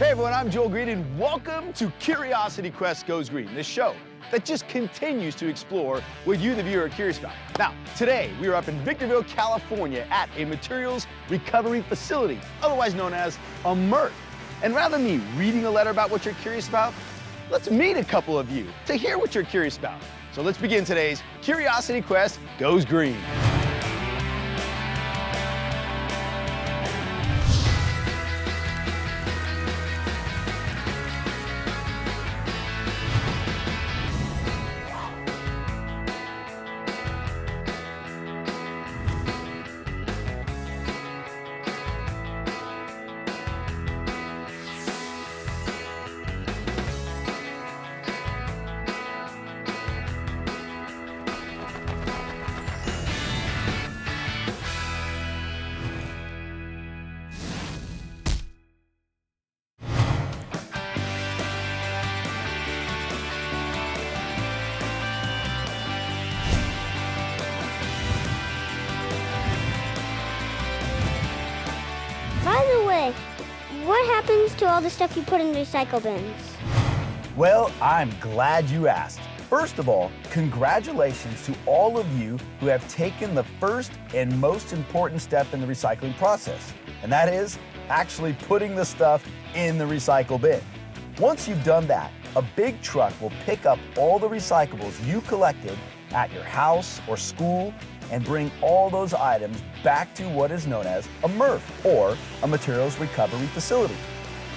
Hey everyone, I'm Joel Green and welcome to Curiosity Quest Goes Green, the show that just continues to explore what you, the viewer, are curious about. Now, today we are up in Victorville, California at a materials recovery facility, otherwise known as a MRF. And rather than me reading a letter about what you're curious about, let's meet a couple of you to hear what you're curious about. So let's begin today's Curiosity Quest Goes Green. By the way, what happens to all the stuff you put in recycle bins? Well, I'm glad you asked. First of all, congratulations to all of you who have taken the first and most important step in the recycling process, and that is actually putting the stuff in the recycle bin. Once you've done that, a big truck will pick up all the recyclables you collected at your house or school and bring all those items back to what is known as a MRF, or a materials recovery facility.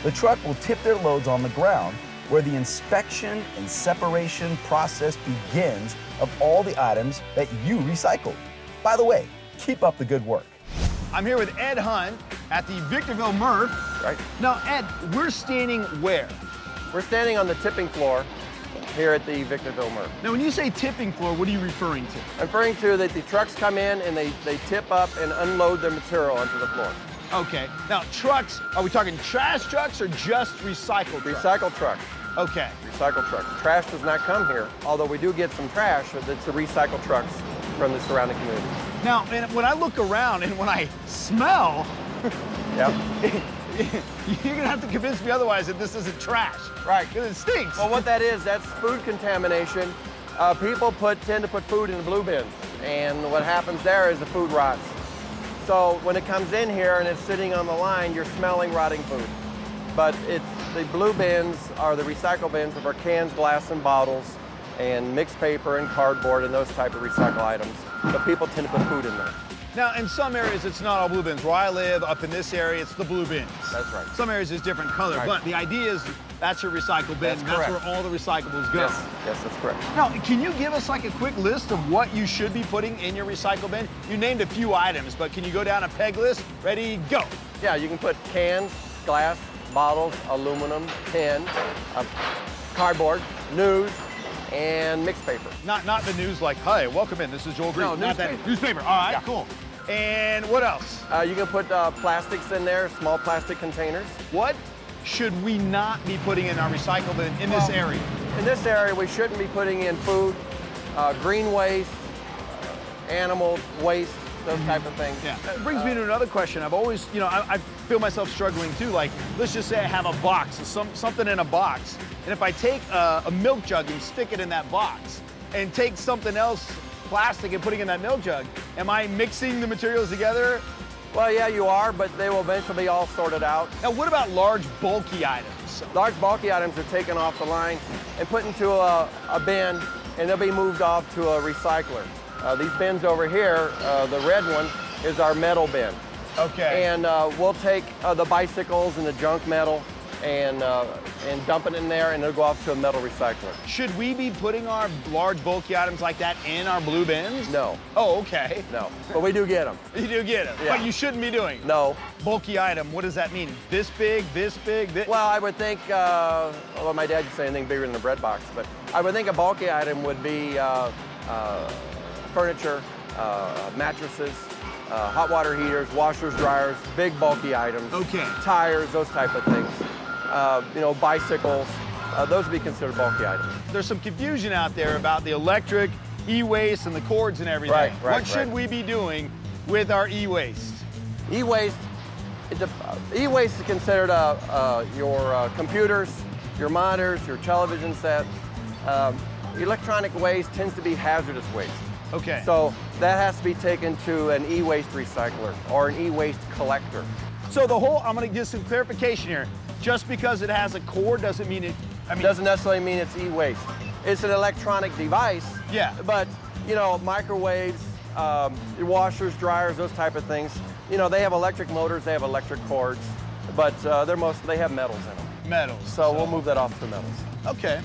The truck will tip their loads on the ground where the inspection and separation process begins of all the items that you recycled. By the way, keep up the good work. I'm here with Ed Hunt at the Victorville MRF. Right. Now, Ed, we're standing where? We're standing on the tipping floor here at the Victorville MRF. Now, when you say tipping floor, what are you referring to? I'm referring to that the trucks come in and they tip up and unload their material onto the floor. Okay. Now, trucks, are we talking trash trucks or just recycled trucks? Recycle truck. Okay. Recycle trucks. Trash does not come here, although we do get some trash, but it's the recycle trucks from the surrounding community. Now, and when I look around and when I smell, Yep. you're gonna have to convince me otherwise that this isn't trash. Right. Because it stinks. Well, what that is, that's food contamination. People tend to put food in the blue bins, and what happens there is the food rots. So when it comes in here and it's sitting on the line, you're smelling rotting food. But the blue bins are the recycle bins of our cans, glass, and bottles, and mixed paper and cardboard and those type of recycle items. But people tend to put food in there. Now, in some areas, it's not all blue bins. Where I live, up in this area, it's the blue bins. That's right. Some areas is different color, Right. but the idea is that's your recycle bin. That's and that's correct. where all the recyclables go. Yes, that's correct. Now, can you give us like a quick list of what you should be putting in your recycle bin? You named a few items, but can you go down a peg list? Ready, go. Yeah, you can put cans, glass, bottles, aluminum, tin, cardboard, news, and mixed paper. Not the news like, hi, welcome in, this is Joel Green. No, Not that newspaper. newspaper. All right, Yeah. cool. And what else? You can put plastics in there, small plastic containers. What should we not be putting in our recycle bin in this area? In this area, we shouldn't be putting in food, green waste, animal waste, those type of things. Yeah, that brings me to another question. I've always, I feel myself struggling too. Like, let's just say I have a box, something in a box, and if I take a milk jug and stick it in that box, and take something else, plastic, and putting in that milk jug, am I mixing the materials together? Well, yeah, you are, but they will eventually be all sorted out. Now, what about large, bulky items? Large bulky items are taken off the line and put into a bin, and they'll be moved off to a recycler. These bins over here, the red one is our metal bin. Okay. And we'll take the bicycles and the junk metal and dump it in there, and it'll go off to a metal recycler. Should we be putting our large, bulky items like that in our blue bins? No, Oh, okay. no, but we do get them. You do get it, Yeah. but you shouldn't be doing it. No. Bulky item, what does that mean? This big, this big, this? Well, I would think, well, my dad used to say anything bigger than a bread box, but I would think a bulky item would be furniture, mattresses, hot water heaters, washers, dryers, big bulky items. Okay. Tires, those type of things. Bicycles, those would be considered bulky items. There's some confusion out there about the electric, e-waste, and the cords and everything. Right, What should we be doing with our e-waste? E-waste E-waste is considered your computers, your monitors, your television sets. Electronic waste tends to be hazardous waste. Okay. So that has to be taken to an e-waste recycler or an e-waste collector. So the whole, I'm going to get some clarification here. Just because it has a cord doesn't mean it, Doesn't necessarily mean it's e-waste. It's an electronic device. Yeah. But, you know, microwaves, washers, dryers, those type of things, you know, they have electric motors, they have electric cords, but they have metals in them. metals. So we'll move that off to metals. Okay.